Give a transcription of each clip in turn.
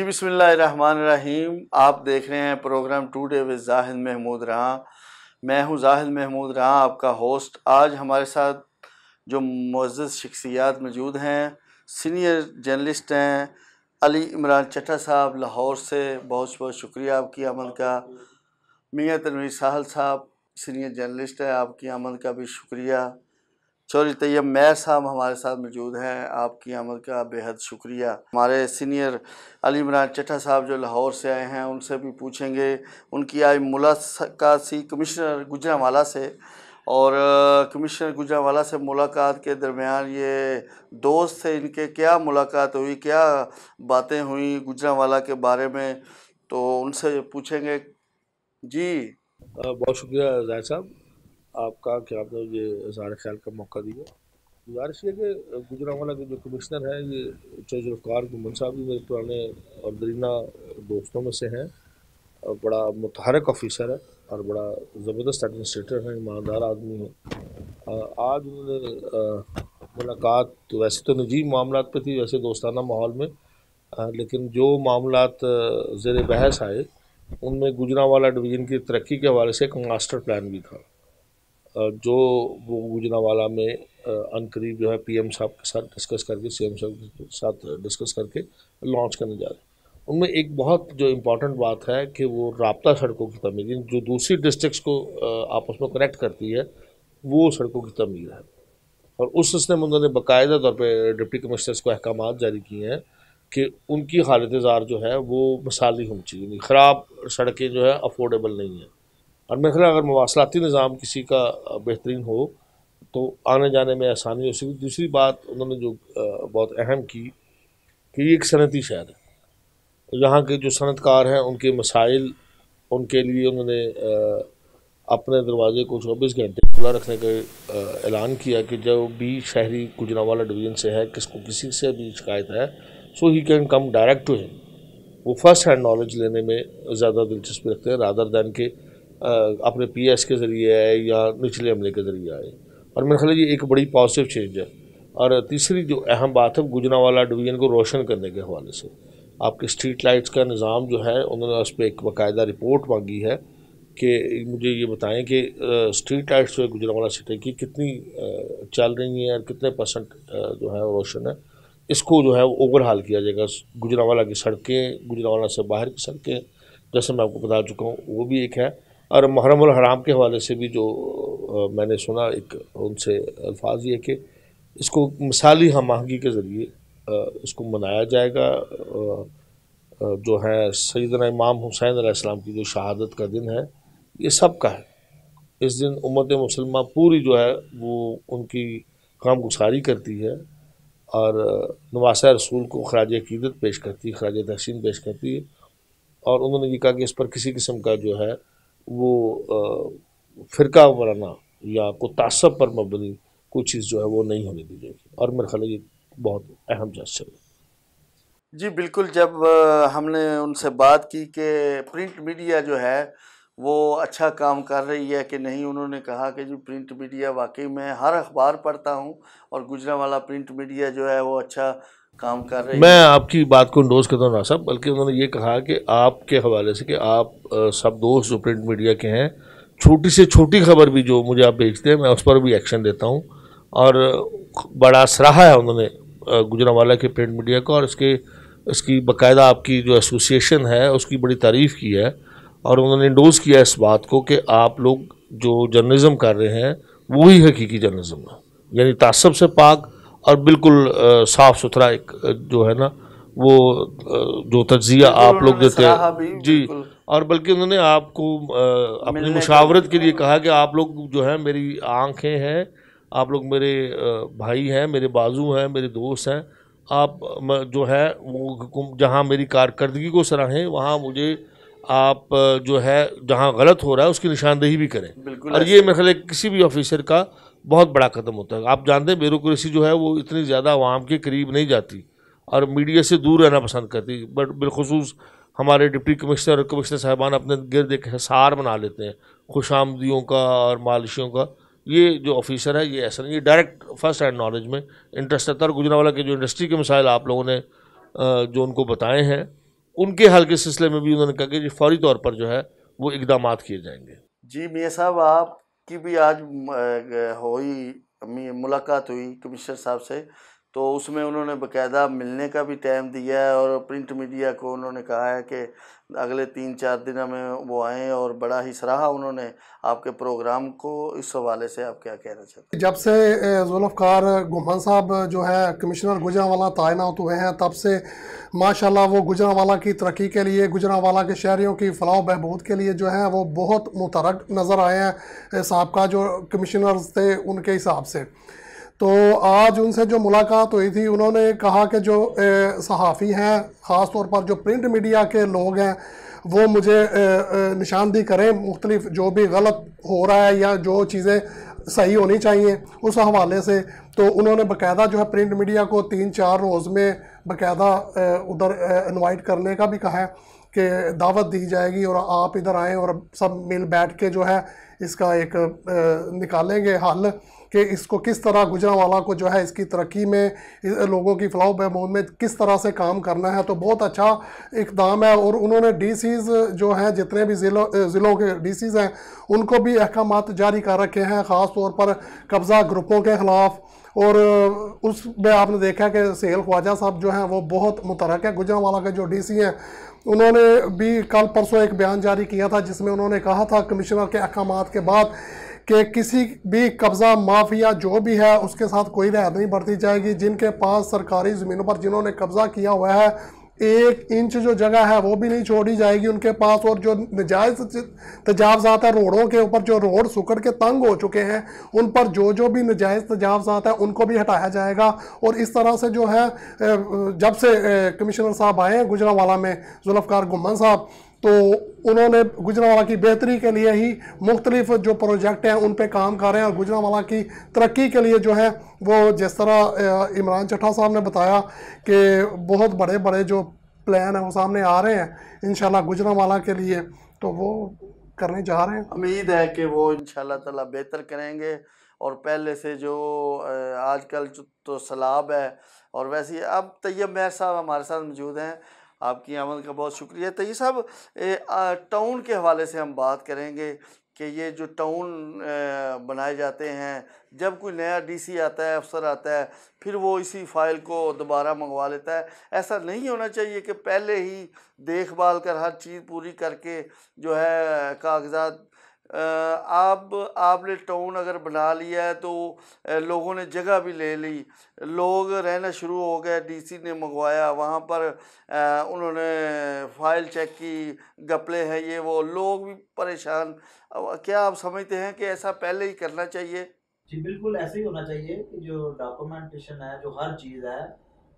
जी बिस्मिल्लाहिर्रहमानिर्रहीम। आप देख रहे हैं program today with Zahid Mahmood रां। मैं हूं जाहिद महमूद रां, आपका होस्ट। आज हमारे साथ जो मुअज़्ज़ज़ शख्सियात मौजूद हैं, सीनियर जर्नलिस्ट हैं अली इमरान चट्टा साहब लाहौर से। बहुत बहुत शुक्रिया आपकी आमद का। मियाँ तनवीर साहल साहब सीनियर जर्नलिस्ट है, आपकी आमद का भी शुक्रिया। चौधरी तैयब मैर साहब हमारे साथ मौजूद हैं, आपकी आमद का बेहद शुक्रिया। हमारे सीनियर अली इमरान चट्टा साहब जो लाहौर से आए हैं, उनसे भी पूछेंगे। उनकी आज मुलाकात सी कमिश्नर गुजरांवाला से, और कमिश्नर गुजरांवाला से मुलाकात के दरमियान ये दोस्त थे, इनके क्या मुलाकात हुई, क्या बातें हुई गुजरांवाला के बारे में, तो उनसे पूछेंगे। जी बहुत शुक्रिया जाहिद साहब आपका कि आपने ये इज़हार ख्याल का मौका दिया। गुजारिश ये कि गुजरांवाला के जो कमिश्नर हैं, ये चौधरी ज़ुल्फ़िकार गुमन साहब भी मेरे पुराने और दरीना दोस्तों में से हैं। बड़ा मुतहरक ऑफिसर है और बड़ा ज़बरदस्त एडमिनिस्ट्रेटर हैं, ईमानदार आदमी हैं। आज उन्होंने मुलाकात तो वैसे तो निजी मामलात पे थी, वैसे दोस्ताना माहौल में, लेकिन जो मामलात ज़ेर बहस आए उनमें गुजरांवाला डिवीज़न की तरक्की के हवाले से एक मास्टर प्लान भी था, जो वो गुजरांवाला में अनकरीब जो है पीएम साहब के साथ डिस्कस करके, सीएम साहब के साथ डिस्कस करके लॉन्च करने जा रहे हैं। उनमें एक बहुत जो इम्पोर्टेंट बात है कि वो राब्ता सड़कों की तमीर, जो दूसरी डिस्ट्रिक्ट्स को आपस में कनेक्ट करती है, वो सड़कों की तमीर है। और उस सिलसिले में उन्होंने बाकायदा तौर पर डिप्टी कमिश्नर्स को अहकामात जारी किए हैं कि उनकी हालत ज़ार जो है वो मिसाली होनी चाहिए। ख़राब सड़कें जो है अफोर्डेबल नहीं हैं, और मेरे ख्याल अगर मवासलाती निज़ाम किसी का बेहतरीन हो तो आने जाने में आसानी हो सकेगी। दूसरी बात उन्होंने जो बहुत अहम की कि ये एक सनती शहर है, यहाँ के जो सनतकार हैं उनके मसाइल, उनके लिए उन्होंने अपने दरवाजे को 24 घंटे खुला रखने का ऐलान किया कि जो भी शहरी गुजरांवाला डिवीज़न से है, किसी से भी शिकायत है, so he can come direct to him. वो फर्स्ट हैंड नॉलेज लेने में ज़्यादा दिलचस्पी रखते हैं रादर दैन के अपने पीएस के ज़रिए आए या निचले अमले के ज़रिए आए। और मेरे ख्याल ये एक बड़ी पॉजिटिव चेंज है। और तीसरी जो अहम बात है, गुजरांवाला डिवीज़न को रोशन करने के हवाले से आपके स्ट्रीट लाइट्स का निज़ाम जो है, उन्होंने उस पर एक बाकायदा रिपोर्ट मांगी है कि मुझे ये बताएं कि स्ट्रीट लाइट्स जो है गुजरांवाला सिटी की कितनी चल रही हैं और कितने परसेंट जो है रोशन है। इसको जो है ओवरहाल किया जाएगा। गुजरांवाला की सड़कें, गुजरांवाला से बाहर की सड़कें, जैसे मैं आपको बता चुका हूँ, वो भी एक है। और मुहर्रमुल हराम के हवाले से भी जो मैंने सुना, एक उनसे अल्फाज ये कि इसको मिसाली हम आहंगी के ज़रिए इसको मनाया जाएगा। जो है सैयदना इमाम हुसैन अलैहिस्सलाम की जो शहादत का दिन है, ये सब का है। इस दिन उम्मत मुसलमान पूरी जो है वो उनकी खामगुसारी करती है और नवासा रसूल को खराज अकीदत पेश करती है, खराज तहसीन पेश करती है। और उन्होंने ये कहा कि इस पर किसी किस्म का जो है वो फ़िरका वराना या कोई तासब पर मबनी कोई चीज़ जो है वो नहीं होने दी जाएगी। और मेरे ख्याल ये बहुत अहम जस्टिस है। जी बिल्कुल। जब हमने उनसे बात की कि प्रिंट मीडिया जो है वो अच्छा काम कर रही है कि नहीं, उन्होंने कहा कि जी प्रिंट मीडिया वाकई में हर अखबार पढ़ता हूँ और गुजरांवाला प्रिंट मीडिया जो है वो अच्छा काम कर रही मैं है। आपकी बात को इंडोर्स करता हूँ ना साहब, बल्कि उन्होंने ये कहा कि आपके हवाले से कि आप सब दोस्त जो प्रिंट मीडिया के हैं, छोटी से छोटी खबर भी जो मुझे आप भेजते हैं, मैं उस पर भी एक्शन देता हूँ। और बड़ा सराहा है उन्होंने गुजरांवाला के प्रिंट मीडिया को, और इसकी बाकायदा आपकी जो एसोसिएशन है उसकी बड़ी तारीफ़ की है। और उन्होंने इंडोर्स किया इस बात को कि आप लोग जो जर्नलिज़म कर रहे हैं वही हकीकी जर्नलिज़म है, यानी तासब से पाक और बिल्कुल साफ़ सुथरा एक जो है ना वो जो तज्जिया आप लोग देते हैं जी। और बल्कि उन्होंने आपको अपनी मुशावरत के लिए कहा कि आप लोग जो है मेरी आंखें हैं, आप लोग मेरे भाई हैं, मेरे बाजू हैं, मेरे दोस्त हैं। आप जो है वो जहाँ मेरी कारकर्दगी को सराहें, वहाँ मुझे आप जो है जहाँ गलत हो रहा है उसकी निशानदेही भी करें। और ये मेरे ख्याल किसी भी ऑफिसर का बहुत बड़ा कदम होता है। आप जानते हैं ब्यूरोक्रेसी जो है वो इतनी ज़्यादा आवाम के करीब नहीं जाती और मीडिया से दूर रहना पसंद करती, बट बिलखुसूस हमारे डिप्टी कमिश्नर और कमिश्नर साहबान अपने गिर्द एक हिसार बना लेते हैं खुशामदियों का और मालिशियों का। ये जो ऑफिसर है ये ऐसा नहीं, ये डायरेक्ट फर्स्ट हैंड नॉलेज में इंटरेस्ट रहता है। और गुजरांवाला के जो इंडस्ट्री के मसाइल आप लोगों ने जो उनको बताए हैं उनके हल के सिलसिले में भी उन्होंने कहा कि फौरी तौर पर जो है वो इकदाम किए जाएंगे। जी मियाँ साहब, आपकी भी आज मुलाकात हुई कमिश्नर साहब से, तो उसमें उन्होंने बाकायदा मिलने का भी टाइम दिया है और प्रिंट मीडिया को उन्होंने कहा है कि अगले 3-4 दिनों में वो आएँ, और बड़ा ही सराहा उन्होंने आपके प्रोग्राम को। इस हवाले से आप क्या कहना चाहते हैं? जब से जुल्फ़कार घुमन साहब जो है कमिश्नर गुजरांवाला तैनात हुए हैं, तब से माशाल्लाह वो गुजरांवाला की तरक्की के लिए, गुजरांवाला के शहरियों की फलाह बहबूद के लिए जो है वो बहुत मुतहरक नज़र आए हैं साहबका जो कमिश्नर थे उनके हिसाब से। तो आज उनसे जो मुलाकात हुई थी, उन्होंने कहा कि जो सहाफ़ी हैं, ख़ास तौर पर जो प्रिंट मीडिया के लोग हैं, वो मुझे निशानदी करें मुख्तलिफ जो भी गलत हो रहा है या जो चीज़ें सही होनी चाहिए उस हवाले से। तो उन्होंने बाकायदा जो है प्रिंट मीडिया को 3-4 रोज़ में बाकायदा उधर इनवाइट करने का भी कहा है कि दावत दी जाएगी और आप इधर आएँ और सब मिल बैठ के जो है इसका एक निकालेंगे हल कि इसको किस तरह गुजरांवाला को जो है इसकी तरक्की में, लोगों की फलाह बहबूद में किस तरह से काम करना है। तो बहुत अच्छा इक़दाम है। और उन्होंने डीसीज़ जो हैं, जितने भी ज़िलों के डीसीज़ हैं, उनको भी अहकामात जारी कर रखे हैं, ख़ास तौर पर कब्ज़ा ग्रुपों के ख़िलाफ़। और उसमें आपने देखा कि सेहल ख्वाजा साहब जो हैं वो बहुत मुतहरक है। गुजरांवाला के जो डीसी हैं, उन्होंने भी कल परसों एक बयान जारी किया था जिसमें उन्होंने कहा था कमिश्नर के अहकामात के बाद कि किसी भी कब्ज़ा माफिया जो भी है उसके साथ कोई रियायत नहीं बरती जाएगी। जिनके पास सरकारी ज़मीनों पर जिन्होंने कब्ज़ा किया हुआ है, 1 इंच जो जगह है वो भी नहीं छोड़ी जाएगी उनके पास। और जो नजायज़ तजावज़ात है रोडों के ऊपर, जो रोड सुकड़ के तंग हो चुके हैं, उन पर जो भी नजायज़ तजावज़ात है उनको भी हटाया जाएगा। और इस तरह से जो है जब से कमिश्नर साहब आए हैं गुजरांवाला में, जुल्फ़कार घुमन साहब, तो उन्होंने गुजरांवाला की बेहतरी के लिए ही मुख्तलिफ जो प्रोजेक्ट हैं उन पे काम कर रहे हैं। और गुजरांवाला की तरक्की के लिए जो है वो जिस तरह इमरान चट्टा साहब ने बताया कि बहुत बड़े बड़े जो प्लान हैं वो सामने आ रहे हैं इंशाल्लाह गुजरांवाला के लिए, तो वो करने जा रहे हैं। उम्मीद है कि वो इंशाल्लाह ताला बेहतर करेंगे। और पहले से जो आजकल तो सैलाब है, और वैसे ही अब तैयब मेहर साहब हमारे साथ मौजूद हैं। आपकी आमद का बहुत शुक्रिया। तैयब साहब, टाउन के हवाले से हम बात करेंगे कि ये जो टाउन बनाए जाते हैं, जब कोई नया डीसी आता है, अफसर आता है, फिर वो इसी फाइल को दोबारा मंगवा लेता है। ऐसा नहीं होना चाहिए कि पहले ही देखभाल कर हर चीज़ पूरी करके जो है कागजात आपने टाउन अगर बना लिया है तो लोगों ने जगह भी ले ली, लोग रहना शुरू हो गए, डीसी ने मंगवाया, वहाँ पर उन्होंने फ़ाइल चेक की, घपले हैं ये वो, लोग भी परेशान। क्या आप समझते हैं कि ऐसा पहले ही करना चाहिए? जी बिल्कुल ऐसे ही होना चाहिए कि जो डॉक्यूमेंटेशन है, जो हर चीज़ है,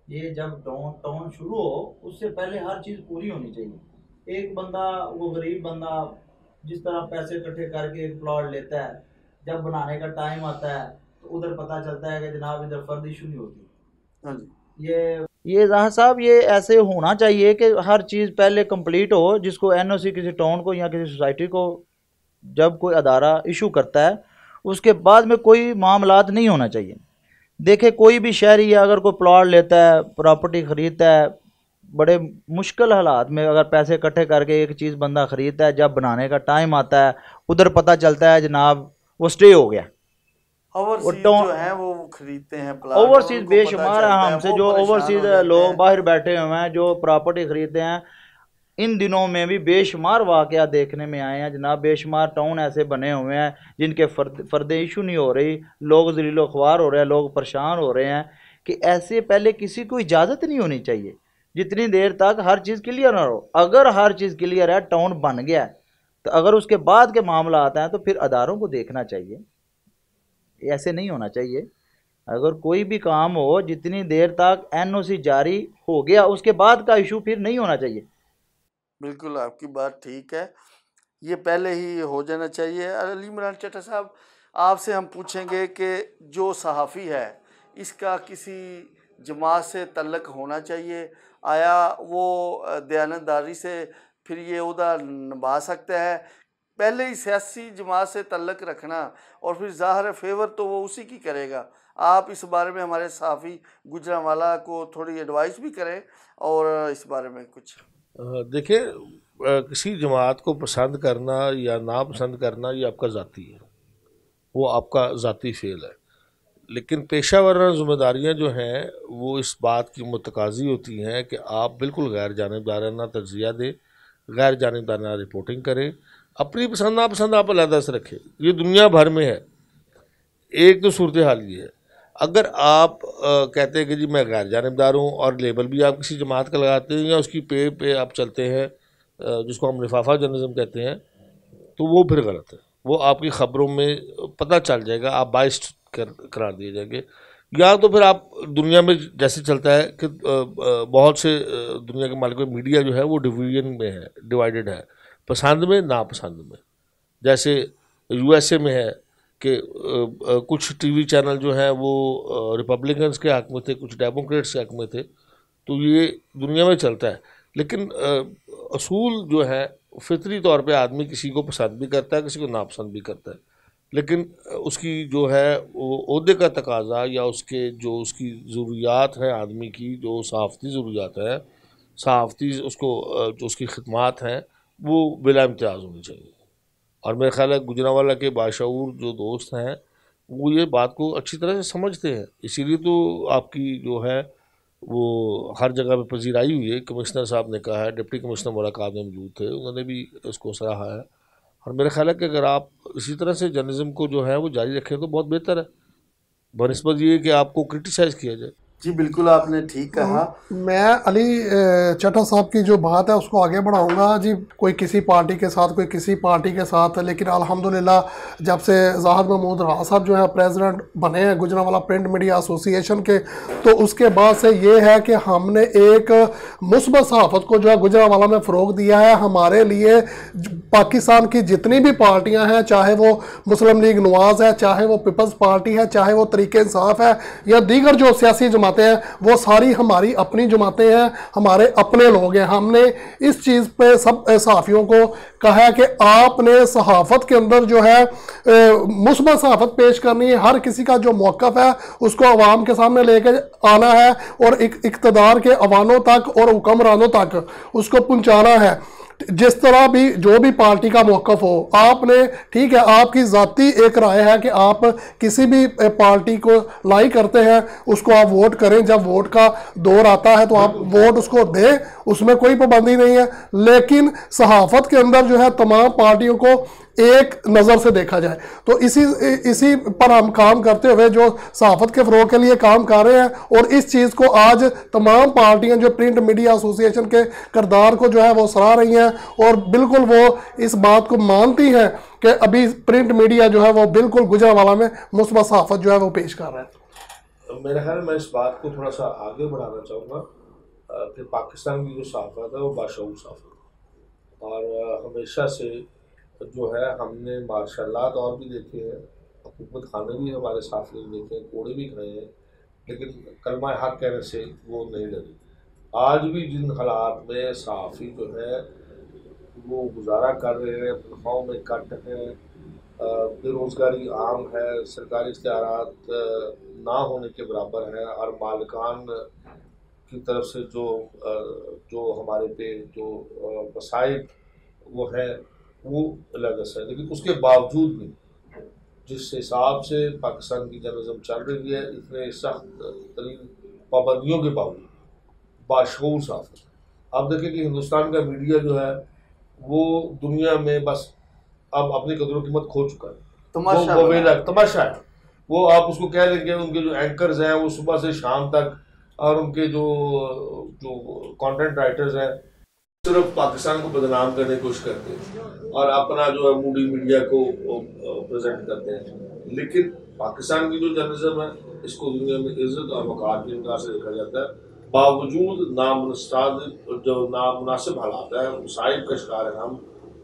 ये जब टाउन शुरू हो उससे पहले हर चीज़ पूरी होनी चाहिए। एक बंदा, वो गरीब बंदा जिस तरह पैसे इकट्ठे करके एक प्लॉट लेता है, जब बनाने का टाइम आता है तो उधर पता चलता है कि जनाब इधर फर्द इशू नहीं होती। हाँ जी, ये ज़ाहिर साहब, ये ऐसे होना चाहिए कि हर चीज़ पहले कंप्लीट हो। जिसको एनओसी किसी टाउन को या किसी सोसाइटी को जब कोई अदारा इशू करता है, उसके बाद में कोई मामलात नहीं होना चाहिए। देखे कोई भी शहरी अगर कोई प्लॉट लेता है, प्रॉपर्टी ख़रीदता है, बड़े मुश्किल हालात में अगर पैसे इकट्ठे करके एक चीज़ बंदा ख़रीदता है, जब बनाने का टाइम आता है उधर पता चलता है जनाब वो स्टे हो गया। ओवरसीज जो हैं वो खरीदते हैं प्लॉट, ओवरसीज बेशुमार है हमसे, जो ओवरसीज लोग बाहर बैठे हुए हैं जो प्रॉपर्टी खरीदते हैं। इन दिनों में भी बेशुमार वाक़या देखने में आए हैं जनाब। बेशुमार टाउन ऐसे बने हुए हैं जिनके फ़र्दे इशू नहीं हो रही, लोग ज़लीलो ख्वार हो रहे हैं, लोग परेशान हो रहे हैं। कि ऐसे पहले किसी को इजाज़त नहीं होनी चाहिए जितनी देर तक हर चीज़ क्लियर ना हो। अगर हर चीज़ क्लियर है, टाउन बन गया है, तो अगर उसके बाद के मामला आता है तो फिर अदारों को देखना चाहिए। ऐसे नहीं होना चाहिए। अगर कोई भी काम हो, जितनी देर तक एनओसी जारी हो गया उसके बाद का इशू फिर नहीं होना चाहिए। बिल्कुल आपकी बात ठीक है, ये पहले ही हो जाना चाहिए। अली इमरान चट्टा साहब, आपसे हम पूछेंगे कि जो सहाफ़ी है इसका किसी जमात से तल्लक होना चाहिए? आया वो दयानतदारी से फिर ये उहदा निभा सकता है? पहले ही सियासी जमात से तल्लक रखना और फिर ज़ाहिर फेवर तो वो उसी की करेगा। आप इस बारे में हमारे सहाफ़ी गुजरांवाला को थोड़ी एडवाइस भी करें और इस बारे में कुछ। देखिए, किसी जमात को पसंद करना या नापसंद करना ये आपका ज़ाती है, वो आपका ज़ाती फेल है। लेकिन पेशा वाराना ज़िम्मेदारियाँ जो हैं वो इस बात की मुतकाज़ी होती हैं कि आप बिल्कुल गैर जानिबदाराना तज्ज़िया दें, गैर जानिबदाराना रिपोर्टिंग करें, अपनी पसंद नापसंद आप अलहदा से रखें। ये दुनिया भर में है। एक तो सूरत हाल ये है, अगर आप कहते हैं कि जी मैं गैर जानिबदार हूँ और लेबल भी आप किसी जमात का लगाते हैं या उसकी पे आप चलते हैं, जिसको हम लिफाफा जर्नलिज्म कहते हैं, तो वो फिर गलत है। वो आपकी ख़बरों में पता चल जाएगा, आप बाइस्ड करार दिए जाएंगे। या तो फिर आप दुनिया में जैसे चलता है कि बहुत से दुनिया के मालिकों मीडिया जो है वो डिवीजन में है, डिवाइडेड है, पसंद में नापसंद में। जैसे यूएसए में है कि कुछ टीवी चैनल जो हैं वो रिपब्लिकन्स के हक में थे, कुछ डेमोक्रेट्स के हक में थे, तो ये दुनिया में चलता है। लेकिन असूल जो है फितरी तौर पे आदमी किसी को पसंद भी करता है, किसी को नापसंद भी करता है। लेकिन उसकी जो है वो ओहदे का तकाजा या उसके जो उसकी ज़रूरियात हैं आदमी की, जो सहाफ़ती ज़रूरियात हैं, सहाफ़ती उसको जो उसकी खिदमात हैं, वो बिला इम्तियाज़ होनी चाहिए। और मेरा ख्याल है गुजरांवाला के बाशऊर जो दोस्त हैं वो ये बात को अच्छी तरह से समझते हैं, इसीलिए तो आपकी जो है वो हर जगह पे पजीराई हुई है। कमिश्नर साहब ने कहा है, डिप्टी कमिश्नर मुलाकात में मौजूद थे, उन्होंने भी इसको सराहा है। और मेरा ख्याल है कि अगर आप इसी तरह से जर्नलिज्म को जो है वो जारी रखें तो बहुत बेहतर है, बनस्बत ये कि आपको क्रिटिसाइज़ किया जाए। जी बिल्कुल, आपने ठीक कहा। मैं अली चट्टा साहब की जो बात है उसको आगे बढ़ाऊंगा जी। कोई किसी पार्टी के साथ, कोई किसी पार्टी के साथ, लेकिन अल्हम्दुलिल्लाह जब से ज़ाहिद महमूद राना साहब जो है प्रेसिडेंट बने हैं गुजरांवाला प्रिंट मीडिया एसोसिएशन के, तो उसके बाद से ये है कि हमने एक मुस्बत सहाफ़त को जो है गुजरांवाला में फ़रोग दिया है। हमारे लिए पाकिस्तान की जितनी भी पार्टियाँ हैं, चाहे वो मुस्लिम लीग नवाज है, चाहे वो पीपल्स पार्टी है, चाहे वो तरीके इंसाफ है या दीगर जो सियासी जमातें हैं, वो सारी हमारी अपनी जमातें हैं, हमारे अपने लोग हैं। हमने इस चीज़ पे सब सहाफ़ियों को कहा है कि आपने सहाफ़त के अंदर जो है मुस्बत सहाफ़त पेश करनी है। हर किसी का जो मौक़िफ़ है उसको अवाम के सामने लेकर आना है और इक़्तिदार के अवानों तक और हुक्मरानों तक उसको पहुँचाना है। जिस तरह भी जो भी पार्टी का मौक़िफ़ हो, आपने ठीक है, आपकी ज़ाती एक राय है कि आप किसी भी पार्टी को लाइक करते हैं, उसको आप वोट करें। जब वोट का दौर आता है तो आप वोट उसको दें, उसमें कोई पाबंदी नहीं है। लेकिन सहाफ़त के अंदर जो है तमाम पार्टियों को एक नज़र से देखा जाए। तो इसी पर हम काम करते हुए जो सहाफ़त के फ़रोग़ के लिए काम कर रहे हैं, और इस चीज़ को आज तमाम पार्टियां जो प्रिंट मीडिया एसोसिएशन के किरदार को जो है वो सराह रही हैं, और बिल्कुल वो इस बात को मानती हैं कि अभी प्रिंट मीडिया जो है वो बिल्कुल गुजरांवाला में मुस्बत सहाफ़त जो है वो पेश कर रहा है। मेरा ख्याल मैं इस बात को थोड़ा सा आगे बढ़ाना चाहूँगा कि पाकिस्तान की जो सहाफ़त है वो बाशऊर सहाफ़त, और हमेशा से जो है हमने मार्शल दौर भी देखे हैं, हुकूमत खाने भी हमारे साथ नहीं देखे हैं, कोड़े भी खाए हैं, लेकिन कलमा हक कहने से वो नहीं डरी। आज भी जिन हालात में सहाफ़ी जो है वो गुजारा कर रहे हैं, तनख्वाहों में कट है, बेरोज़गारी आम है, सरकारी इख्तियारात ना होने के बराबर है, और मालिकान की तरफ से जो हमारे पे जो मसाइब वो है वो अलग है। लेकिन उसके बावजूद भी जिस हिसाब से पाकिस्तान की जर्नलिज्म चल रही है, इतने सख्त तरीन पाबंदियों के बावजूद बाशऊर साफ। आप देखें कि हिंदुस्तान का मीडिया जो है वो दुनिया में बस अब अपनी कदर कीमत खो चुका है। तमाशा है वो। आप उसको कह लेंगे उनके जो एंकर्स हैं वो सुबह से शाम तक, और उनके जो कंटेंट राइटर्स हैं सिर्फ पाकिस्तान को बदनाम करने की कोशिश करते हैं और अपना जो है मूडी मीडिया को प्रेजेंट करते हैं। लेकिन पाकिस्तान की जो जर्नलिज्म है इसको दुनिया में इज्जत और वक़ार की निगाह से देखा जाता है। बावजूद जो नामुनासिब हालात है, मुसाइब का शिकार है हम,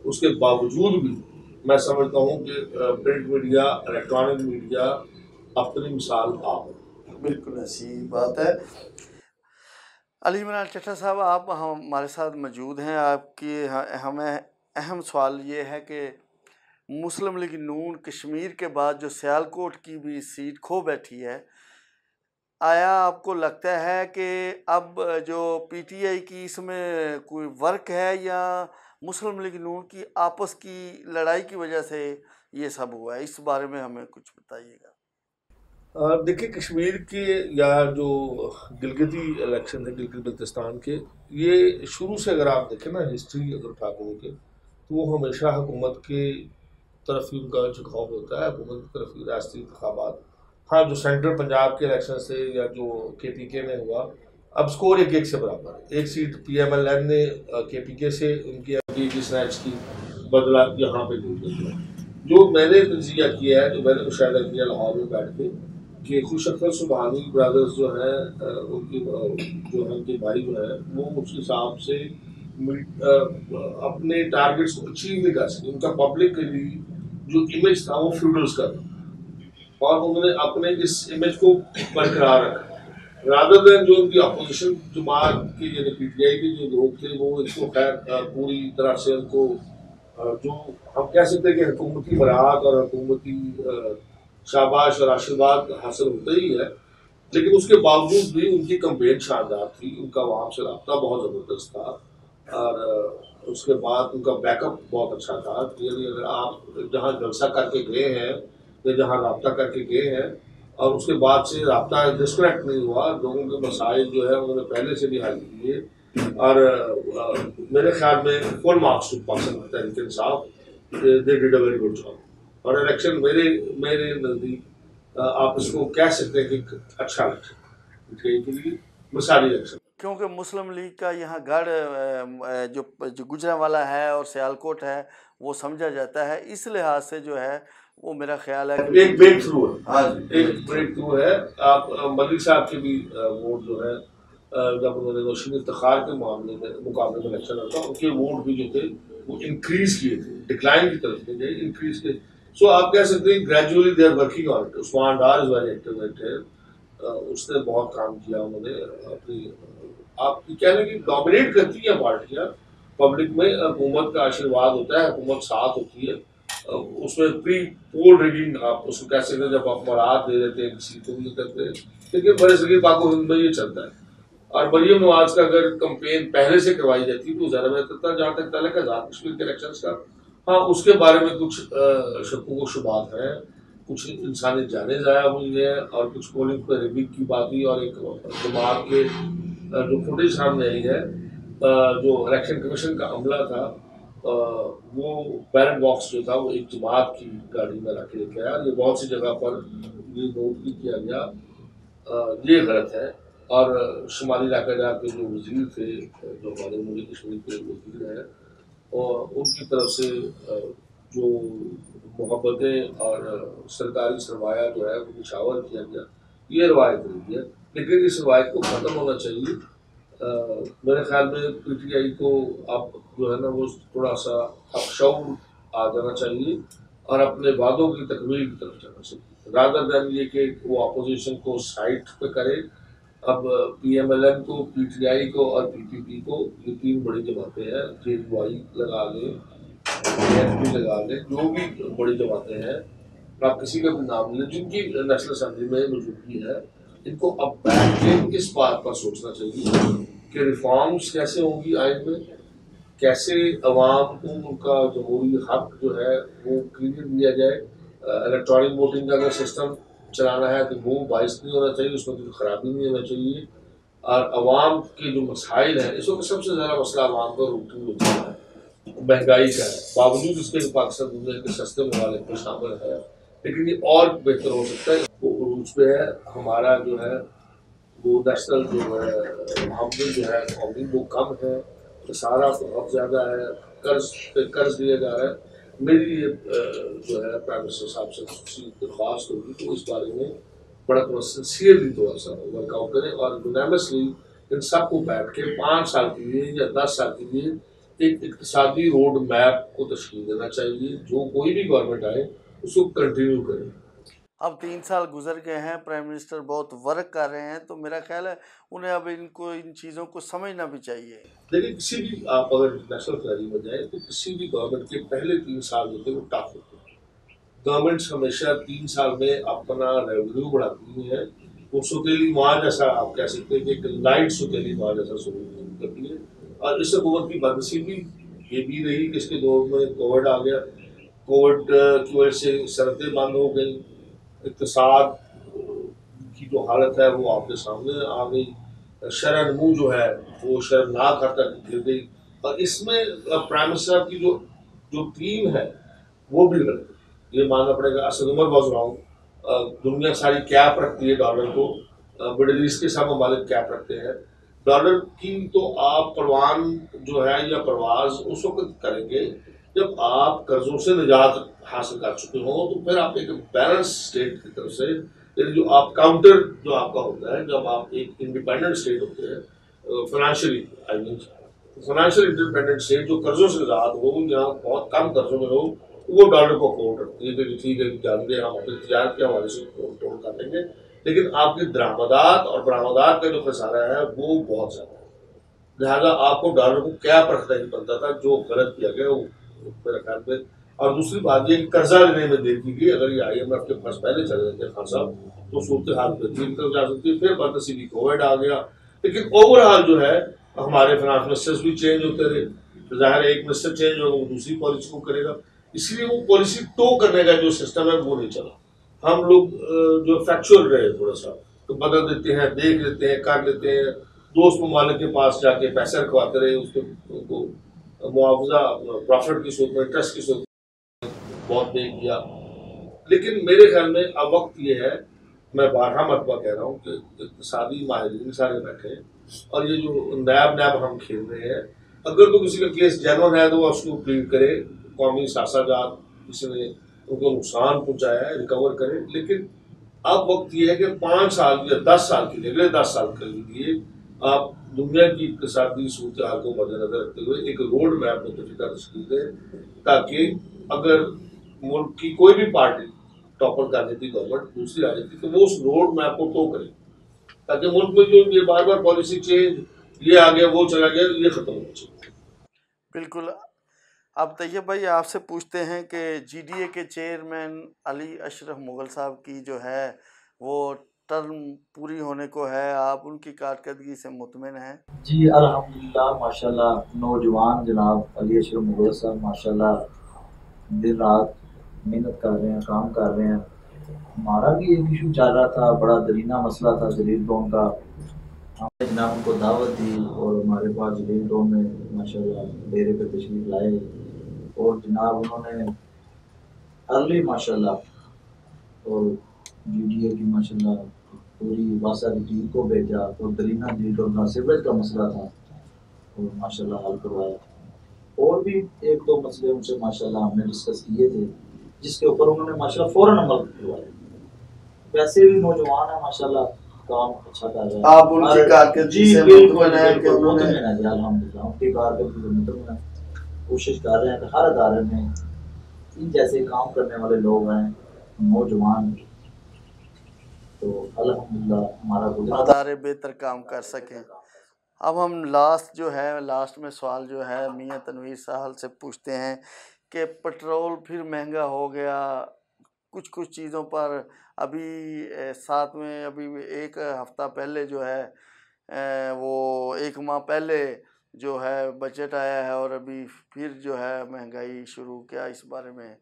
उसके बावजूद भी मैं समझता हूँ कि प्रिंट मीडिया, इलेक्ट्रॉनिक मीडिया अपनी मिसाल आप है। बिल्कुल ऐसी बात है। अली इमरान चट्टा साहब, आप हमारे साथ मौजूद हैं। आपकी हमें अहम सवाल ये है कि मुस्लिम लीग नून कश्मीर के बाद जो सियालकोट की भी सीट खो बैठी है, आया आपको लगता है कि अब जो पीटीआई की इसमें कोई वर्क है या मुस्लिम लीग नून की आपस की लड़ाई की वजह से ये सब हुआ है? इस बारे में हमें कुछ बताइएगा। देखिए, कश्मीर के या जो गिलगिती इलेक्शन है, गिलगित बल्तिस्तान के, ये शुरू से अगर आप देखें ना, हिस्ट्री अगर उठा के देखें, तो वो हमेशा हुकूमत के तरफ ही उनका झुकाव होता है, हुकूमत की तरफ ही रियासती इंतखाबात। हाँ, जो सेंट्रल पंजाब के इलेक्शन से या जो KPK में हुआ, अब स्कोर 1-1 से बराबर है। एक सीट PMLN ने KPK से उनकी MP स्नैच की, बदला यहाँ पे दे दिया। जो मैंने तजिया किया है, जो मैंने मुशाहिदा किया लाहौर में बैठ के, कि खुश अख्तर सुबहानी ब्रदर्स जो हैं, उनकी जो है उनके भाई जो है, वो उस हिसाब से अपने टारगेट्स को अचीव नहीं कर सके। उनका पब्लिक के लिए जो इमेज था वो फ्यूडल्स का था, और उन्होंने अपने इस इमेज को बरकरार रखा, रादर देन जो उनकी अपोजिशन जमात की यानी PTI के जो लोग थे, वो इसको खैर पूरी तरह से उनको जो हम कह सकते हैं कि हुकूमती बरात और हुकूमती शाबाश और आशीर्वाद हासिल होता ही है, लेकिन उसके बावजूद भी उनकी कंपेन शानदार थी, उनका वहाँ से रब्ता बहुत ज़बरदस्त था, और उसके बाद उनका बैकअप बहुत अच्छा था। यानी अगर आप जहाँ जलसा करके गए हैं या जहाँ रब्ता करके गए हैं और उसके बाद से रब्ता डिस्कनेक्ट नहीं हुआ, लोगों के मसाइल जो है उन्होंने पहले से भी हल किए, और मेरे ख्याल में full marks to Pakistan Tehreek Insaf, they did a very good job. और इलेक्शन मेरे नज़दीक आप इसको कह सकते हैं कि अच्छा इलेक्शन के लिए मिसाली इलेक्शन, क्योंकि मुस्लिम लीग का यहाँ गढ़ जो गुजरांवाला है और सियालकोट है वो समझा जाता है, इस लिहाज से जो है वो मेरा ख्याल है कि एक ब्रेक थ्रू है। हाँ, एक ब्रेक थ्रू है। आप मलिक साहब के भी वोट जो है, जब उन्होंने रोशनी इफ्तिखार के मामले में मुकाबले में इलेक्शन लड़ा, उनके वोट भी जो थे वो इंक्रीज किए थे, डिक्लाइन की तरफ नहीं गए, इंक्रीज किए। सो आप कह सकते हैं gradually they are working on it. Usman Dar is very active, उसने बहुत काम किया। उन्होंने अपनी आप कहने की डोमिनेट करती है पार्टियां पब्लिक में, हुकूमत का आशीर्वाद होता है, हुकूमत साथ होती है, उसमें प्री पोल रिगिंग आप उसको कह सकते हैं, जब आप मराद दे देते हैं किसी को भी करते हैं, लेकिन बड़े सगीर पाक हिंद में ये चलता है। और मरियम नवाज का अगर कंपेन पहले से करवाई जाती तो ज़्यादा बेहतर था। जहाँ तक तलक है आज़ाद कश्मीर के इलेक्शन का, हाँ उसके बारे में कुछ शक्कों शुबात हैं, कुछ इंसानी जाने ज़ाया हुई है, और कुछ पोलिंग पर रिगिंग की बात हुई, और एक जमात के जो फुटेज सामने आई है, जो इलेक्शन कमीशन का अमला था, वो बैलेट बॉक्स जो था वो एक जमात की गाड़ी में रख लेके आया। ये बहुत सी जगह पर ये नोट भी किया गया, ये गलत है। और शुमाली इलाका के जो वजीर थे, जो हमारे मुल्क कश्मीर के वजीर हैं, और उनकी तरफ से जो मोहब्बतें और सरकारी सरमाया जो है वो निछावर किया गया, ये रवायत रही है, लेकिन इस रवायत को ख़त्म होना चाहिए। मेरे ख्याल में PTI को अब जो है ना वो थोड़ा सा अपशौर आ जाना चाहिए और अपने वादों की तकमील की तरफ जाना चाहिए, रादर दैन ये कि वो अपोजिशन को साइड पे करे। अब PMLN को, PTI को और PPP को, ये तीन बड़ी जमातें हैं, JUI लगा लें, ANP लगा लें, जो भी बड़ी जमातें हैं, आप किसी का भी नाम लें जिनकी नेशनल असेंबली में मौजूदगी है, इनको अब बैठ के इस बात पर सोचना चाहिए कि रिफॉर्म्स कैसे होंगी आइन में, कैसे अवाम को उनका जमहूरी हक जो है वो क्लियर दिया जाए। इलेक्ट्रॉनिक वोटिंग का अगर सिस्टम चलाना है तो वो बाइस नहीं होना चाहिए, उसमें कोई खराबी नहीं होना चाहिए। और अवाम के जो मसाइल हैं, इस वक्त सबसे ज़्यादा मसला अवाम का रोटी रोटी है, महंगाई का है, बावजूद इसके पाकिस्तान दुनिया के सस्ते ममालिक में शामिल है, लेकिन ये और बेहतर हो सकता है। वो उस पर है हमारा जो है वो नेशनल जो है आमदन जो है कौमी वो कम है, तो सारा बहुत ज़्यादा है, कर्ज पे कर्ज दिया जा रहा है। मेरी ये जो है प्राइम मिनिस्टर साहब से दरख्वास्त होगी तो इस बारे में बड़ा थोड़ा सिंसियरली थोड़ा सा वर्कआउट करें, और यूनानिमसली इन सबको बैठ के 5 साल के लिए या 10 साल के लिए एक इक़्तिसादी रोड मैप को तश्कील देना चाहिए, जो कोई भी गवर्नमेंट आए उसको कंटिन्यू करें। अब 3 साल गुजर गए हैं, प्राइम मिनिस्टर बहुत वर्क कर रहे हैं, तो मेरा ख्याल है उन्हें अब इनको इन चीज़ों को समझना भी चाहिए। देखिए, किसी भी आप अगर नेशनल खिलाड़ी में जाए तो किसी भी गवर्नमेंट के पहले 3 साल जो थे वो टफ होते हैं। गवर्नमेंट्स हमेशा 3 साल में अपना रेवेन्यू बढ़ाती हैं, वो सौतेली माँ जैसा आप कह सकते हैं कि एक लाइट सौतेली माँ जैसा सलूक करती है। और इस हुकूमत की बदनसीबी ये भी रही कि इसके दौर में कोविड आ गया, कोविड की वजह से सड़कें बंद हो गई, इक़्तिसाद की जो हालत है वो आपके सामने आ गई, शरह नमू जो है वो शर्मनाक हद तक गिर गई। और इसमें प्राइम मिनिस्टर की जो जो टीम है वो भी गलत है, ये मानना पड़ेगा। असद उमर बाज़राओ दुनिया सारी कैप रखती है डॉलर को, मिडल ईस्ट के सब ममालिक कैप रखते हैं डॉलर की, तो आप परवान जो है या परवाज उस वक्त करेंगे जब आप कर्जों से निजात हासिल कर चुके हो, तो फिर आप एक बैलेंस स्टेट की तरफ से, यानी जो आप काउंटर जो आपका होता है, जब आप एक इंडिपेंडेंट स्टेट होते हैं financially, I mean financial independent state जो कर्जों से आजाद हो, जहाँ बहुत कम कर्जों में हो, वो डॉलर को अफोर्ड रखती है कि ठीक है जानते हैं हम अपनी तजारत के हवाले से कंट्रोल कर लेंगे, लेकिन आपकी दरामदात और बरामदात का जो खसारा है वो बहुत ज़्यादा है। लिहाजा आपको डॉलर को कैप रखना ही पड़ता था, जो गलत किया गया वो मेरे ख्याल में। और दूसरी बात ये कि कर्जा लेने में देर की गई, अगर ये IMF के पास पहले चले जाते खान साहब तो सूरत हाल बेहतरीन तरफ जा सकती है। फिर बदनसीबी कोविड आ गया, लेकिन ओवरऑल जो है हमारे फाइनेंस मिनिस्टर्स भी चेंज होते रहे, तो जाहिर है एक मिनिस्टर चेंज होगा वो दूसरी पॉलिसी को करेगा, इसलिए वो पॉलिसी टो करने का जो सिस्टम है वो नहीं चला। हम लोग जो फैक्चुअल रहे थोड़ा सा, तो बदल देते हैं, देख लेते हैं, कर लेते हैं, दोस्त ममालिक के पास जाके पैसे रखवाते रहे, उसको उनको मुआवजा प्रॉफिट की सूरत में, इंटरेस्ट की सूरत में बहुत दे दिया। लेकिन मेरे ख्याल में अब वक्त ये है, मैं 12 मरतबा कह रहा हूँ कि इक़्तिसादी माहिरीन सारे बैठे हैं और ये जो नैब हम खेल रहे हैं, अगर तो किसी का केस जेन्युइन है तो वो उसको प्लीड करे, कौमी सासाजात किसी ने उनको नुकसान पहुँचाया है रिकवर करे। लेकिन अब वक्त ये है कि 5 साल या 10 साल के लिए, अगले 10 साल के लिए आप दुनिया की इक़्तिसादी सूरत हाल को मद्देनजर रखते हुए एक रोड मैप मुतफ़िका तश्कील दें, ताकि अगर मुल्क की कोई भी पार्टी टॉपर कर देती गवर्नमेंट दूसरी आ जाती तो वो उस रोड मैप को टो करे, ताकि मुल्क में जो ये बार बार पॉलिसी चेंज, ये आ गया वो चला गया, ये खत्म हो जाए। बिल्कुल। अब तैयब भाई आपसे पूछते हैं कि GDA के चेयरमैन अली अशरफ मुगल साहब की जो है वो टर्म पूरी होने को है, आप उनकी कारकर्दगी से मुतमिन हैं? जी अल्हम्दुलिल्लाह, माशाल्लाह नौजवान जनाब अली अशरफ मुगल साहब माशाल्लाह दिन रात मेहनत कर रहे हैं, काम कर रहे हैं। हमारा भी एक इशू चल रहा था, बड़ा दरीना मसला था जलील टाउन का, हमने जनाब उनको दावत दी और हमारे पास जलील टाउन में माशाल्लाह डेरे पे तशरीफ लाए और जनाब उन्होंने अर्ली माशाल्लाह और GDA की माशाल्लाह पूरी वासा की टीम को भेजा और दरीना जलील टाउन का सीवरेज का मसला था और माशाल्लाह हल करवाया। और भी 1-2 मसले उनसे माशाल्लाह हमने डिस्कस किए थे, जिसके ऊपर उन्होंने माशाल्लाह फ़ौरन अमल करवाया। वैसे भी नौजवान है माशाल्लाह, काम अच्छा कर रहे हैं। आप उनकी कारकर्दगी से मुतमिन हैं कि उन्होंने अल्हम्दुलिल्लाह उनकी कारकर्दगी से मुतमिन हैं, कोशिश कर रहे हैं कि हर अदारे में इन जैसे काम करने वाले लोग हैं, नौजवान, तो अल्हम्दुलिल्लाह हमारा अदारे बेहतर काम कर सकें। अब हम लास्ट में सवाल जो है मियाँ तनवीर साहब से पूछते हैं कि पेट्रोल फिर महंगा हो गया, कुछ चीज़ों पर अभी साथ में अभी 1 हफ़्ता पहले जो है वो 1 माह पहले जो है बजट आया है और अभी फिर जो है महंगाई शुरू, क्या इस बारे में?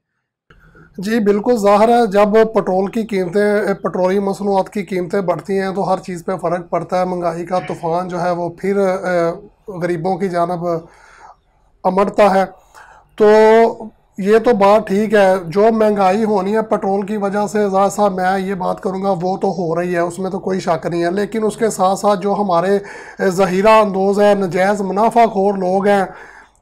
जी बिल्कुल, ज़ाहिर है जब पेट्रोल की कीमतें, पेट्रोलियम मसनूआत की कीमतें बढ़ती हैं तो हर चीज़ पे फ़र्क पड़ता है। महंगाई का तूफ़ान जो है वो फिर गरीबों की जानब अमड़ता है। तो ये तो बात ठीक है, जो महंगाई होनी है पेट्रोल की वजह से, ज़ाहिर साहब मैं ये बात करूँगा वो तो हो रही है, उसमें तो कोई शक नहीं है। लेकिन उसके साथ साथ जो हमारे ज़हीरा अंदोज़ है, नजायज़ मुनाफाखोर लोग हैं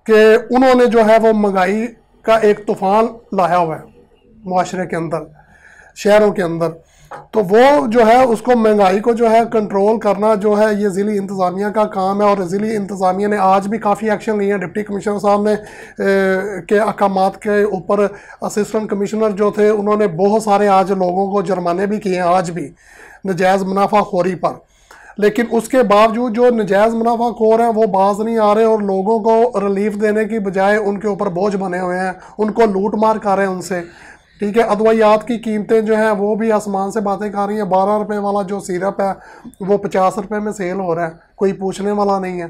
कि उन्होंने जो है वो महंगाई का एक तूफ़ान लाया हुआ है मुआशरे के अंदर, शहरों के अंदर। तो वो जो है उसको महंगाई को जो है कंट्रोल करना जो है ये ज़िली इंतज़ामिया का काम है। और ज़िली इंतज़ामिया ने आज भी काफ़ी एक्शन लिए हैं। डिप्टी कमिश्नर साहब ने के अहकामात के ऊपर असिस्टेंट कमिश्नर जो थे उन्होंने बहुत सारे आज लोगों को जुर्माने भी किए हैं आज भी नजायज़ मुनाफाखोरी पर। लेकिन उसके बावजूद जो नजायज़ मुनाफाखोर हैं वो बाज नहीं आ रहे और लोगों को रिलीफ देने की बजाय उनके ऊपर बोझ बने हुए हैं, उनको लूट मार कर रहे हैं उनसे। ठीक है। अदवायात की कीमतें जो है वो भी आसमान से बातें कर रही हैं। 12 रुपए वाला जो सिरप है वो 50 रुपए में सेल हो रहा है, कोई पूछने वाला नहीं है।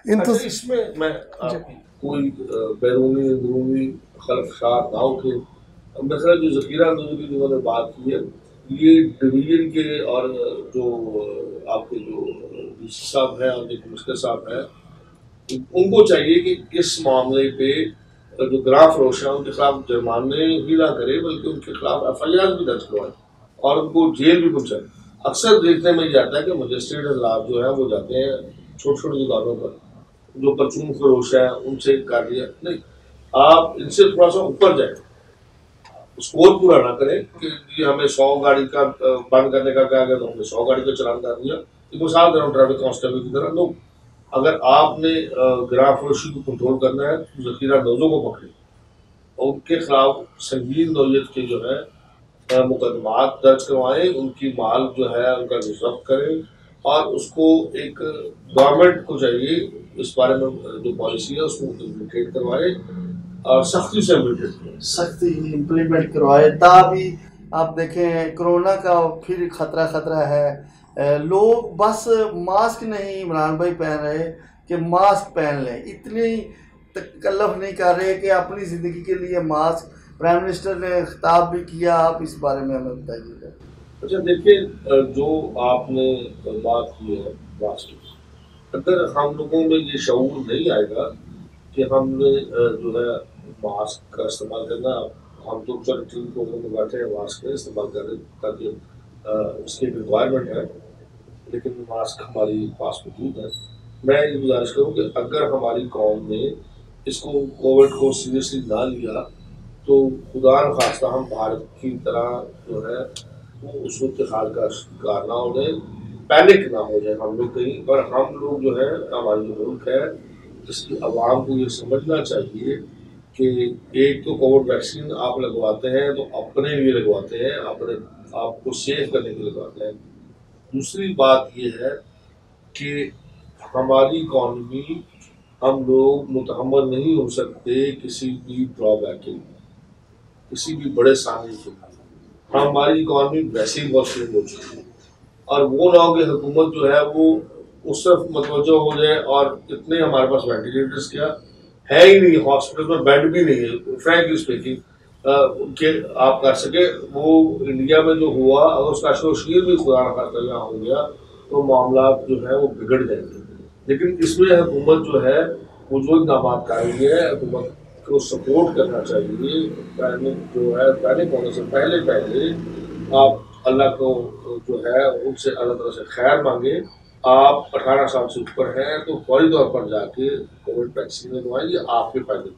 अच्छा, इसमें मैं कोई बैरूनी अंदरूनी खलफशात ना उठे, मसला जो ज़खीरा अंदरूनी की जिन्होंने बात की है, ये डिवीजन के और जो आपके जो डीसी साहब हैं और जो कमिश्नर साहब हैं, उनको चाहिए कि इस मामले पे जो ग्राफ फरोश हैं उनके खिलाफ जुर्माने ही ना करे, बल्कि उनके खिलाफ FIR भी दर्ज करवाएं और उनको जेल भी पहुँचाएं। अक्सर देखने में ये आता है कि मजिस्ट्रेट हजरात जो है वो जाते हैं छोटी छोटी दुकानों पर, जो परचून फरोश है उनसे कर लिया, नहीं, आप इनसे थोड़ा सा ऊपर जाए, स्कोर पूरा ना करें कि हमें 100 गाड़ी का बंद करने का कहा गया तो हमने 100 गाड़ी का चलान कर दिया। मिसाल दे रहा हूँ ट्रैफिक कांस्टेबल की तरह। लोग अगर आपने ग्राफ फरोशी को कंट्रोल करना है तो ज़खीरा नौजों को पकड़े और उनके खिलाफ संगीन नौयत के जो है मुकदमात दर्ज करवाएं, उनकी माल जो है उनका जब्त करें और उसको एक गवर्नमेंट को चाहिए इस बारे में जो पॉलिसी है उसको इम्प्लीमेंट करवाए और सख्ती से इम्प्लीमेंट करवाए। तभी आप देखें कोरोना का फिर खतरा है। लोग बस मास्क नहीं इमरान भाई पहन रहे कि मास्क पहन लें, इतनी तकल्लुफ़ नहीं कर रहे कि अपनी ज़िंदगी के लिए मास्क। प्राइम मिनिस्टर ने खिताब भी किया, आप इस बारे में हमें बताइएगा। अच्छा देखिए, जो आपने बात की है मास्क, अगर हम लोगों में ये शऊर नहीं आएगा कि हमने जो है मास्क का इस्तेमाल करना, हम तो चलो टीवी प्रोग्राम में बैठे हैं मास्क का इस्तेमाल करें ताकि उसकी रिक्वायरमेंट है, लेकिन मास्क हमारी पास मौजूद है। मैं ये गुजारिश करूँ कि अगर हमारी कौम ने इसको कोविड को सीरियसली ना लिया तो खुदा न खास्ता हम भारत की तरह जो है वो उस सूरत हाल का शिकार ना हो जाए, पैनिक ना हो जाए हम लोग कहीं। और हम लोग जो है, हमारी जो मुल्क है, इसकी आवाम को ये समझना चाहिए कि एक तो कोविड वैक्सीन आप लगवाते हैं तो अपने लिए लगवाते हैं, अपने आप को सेफ करने के लिए लगवाते हैं। दूसरी बात ये है कि हमारी इकॉनमी, हम लोग मुतहम्मल नहीं हो सकते किसी भी ड्रॉबैक के लिए, किसी भी बड़े सामने के लिए। हमारी इकॉनमी वैसे ही बहुत स्ट्रेंड हो चुकी है और वो ना हो कि हुकूमत जो है वो उस तरफ मतवज्जो हो जाए और इतने हमारे पास वेंटिलेटर्स क्या है ही नहीं, हॉस्पिटल में बेड भी नहीं है फ्रैंकली स्पीकिंग कि आप कर सके। वो इंडिया में जो हुआ, अगर उसका शोशीर भी खुदा न खास्ता यहाँ हो गया तो मामला जो है वो बिगड़ जाएंगे। लेकिन इसमें हुकूमत जो है वो जो इक़दाम कर रही है, हुकूमत को सपोर्ट करना चाहिए। जो है पैनिक होने से पहले आप अल्लाह को जो है उनसे अल्लाह ताला से खैर मांगे। आप 18 साल से ऊपर हैं तो फौरी तौर पर जाके कोविड वैक्सीन लगवाएं, ये आपके फायदे।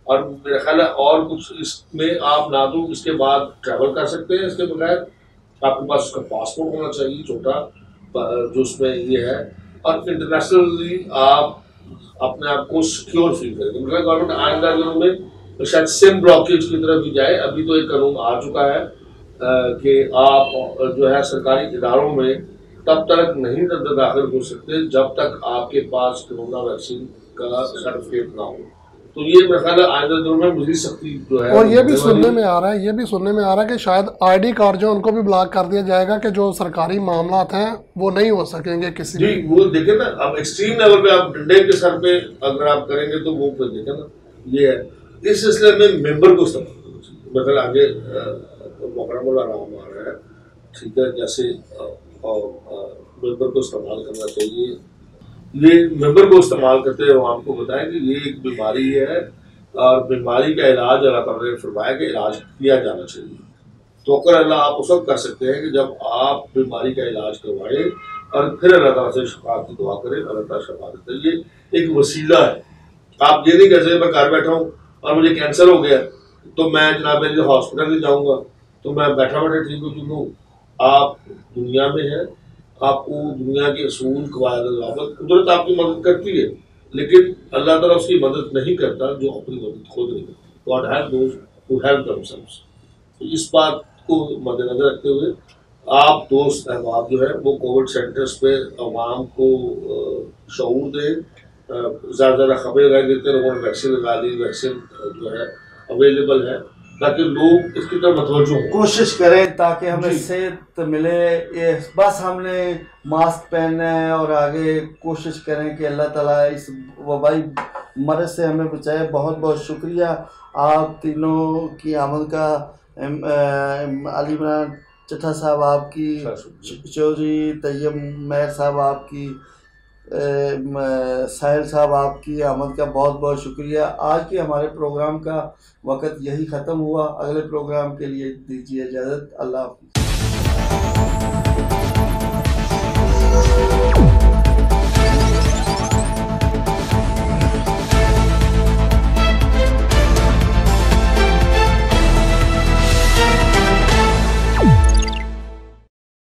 और मेरा ख्याल है और कुछ इसमें आप ना तो इसके बाद ट्रैवल कर सकते हैं इसके बगैर, आपके पास उसका पासपोर्ट होना चाहिए छोटा जो उसमें ये है, और इंटरनेशनली आप अपने आप को सिक्योर फील करेंगे। मतलब गवर्नमेंट आइंदा दिनों में शायद सिम ब्लॉकेज की तरफ भी जाए। अभी तो एक कानून आ चुका है कि आप जो है सरकारी इदारों में तब तक नहीं दाखिल हो सकते जब तक आपके पास कोरोना वैक्सीन का सर्टिफिकेट ना हो। तो ये मेरा ख्याल है आइंदा दिनों में मज़ीद सख्ती जो है। और ये भी सुनने में आ रहा है कि शायद ID कार्ड जो उनको भी ब्लॉक कर दिया जाएगा कि जो सरकारी मामला हैं वो नहीं हो सकेंगे किसी जी। वो देखें ना, अब एक्सट्रीम लेवल पे आप डंडे के सर पे अगर आप करेंगे तो वो फिर देखें ना, ये है। इस सिलसिले में मेंबर को इस्तेमाल मतलब आगे मुकरमुल आराम आ रहा है, ठीक है, जैसे मेंबर को इस्तेमाल करना चाहिए। ये मेंबर को इस्तेमाल करते हुए आपको बताएं कि ये एक बीमारी है और बीमारी का इलाज अल्लाह ताला ने फरमाया कि इलाज किया जाना चाहिए। तो अगर अल्लाह आप उस वक्त कर सकते हैं कि जब आप बीमारी का इलाज करवाएं और फिर अल्लाह ताला से शफा की दुआ करें, अल्लाह ताला शफा देता है। ये एक वसीला है। आप ये नहीं कह सकते मैं घर बैठा हूँ और मुझे कैंसर हो गया तो मैं जनाब हॉस्पिटल नहीं जाऊँगा तो मैं बैठा बैठा ठीक हो चुकूँ। आप दुनिया में हैं, आपको दुनिया के असूल कवायद कुदरत आपकी मदद करती है, लेकिन अल्लाह ताला उसकी मदद नहीं करता जो अपनी मदद खुद नहीं करता। God help those who help themselves. तो इस बात को मद्देनजर रखते हुए आप दोस्त अहबाब जो है वो कोविड सेंटर्स पे अवाम को शऊर दें, ज़्यादा ज़्यादा खबरें लगा देते हैं। लोगों ने वैक्सीन लगा ली, वैक्सीन जो है अवेलेबल है ताकि लोग इसकी तरफ मतवज्जो हों। कोशिश करें ताकि हमें जी। सेहत मिले। ये बस हमने मास्क पहनना है और आगे कोशिश करें कि अल्लाह ताला इस वबाई मर्ज़ से हमें बचाए। बहुत बहुत शुक्रिया आप तीनों की आमद का। अली इमरान चट्टा साहब आपकी, चौधरी तैयब मेहर साहब आपकी, साहिल साहब आपकी आमद का बहुत बहुत शुक्रिया। आज के हमारे प्रोग्राम का वक्त यही ख़त्म हुआ। अगले प्रोग्राम के लिए दीजिए इजाज़त। अल्लाह हाफ़िज़।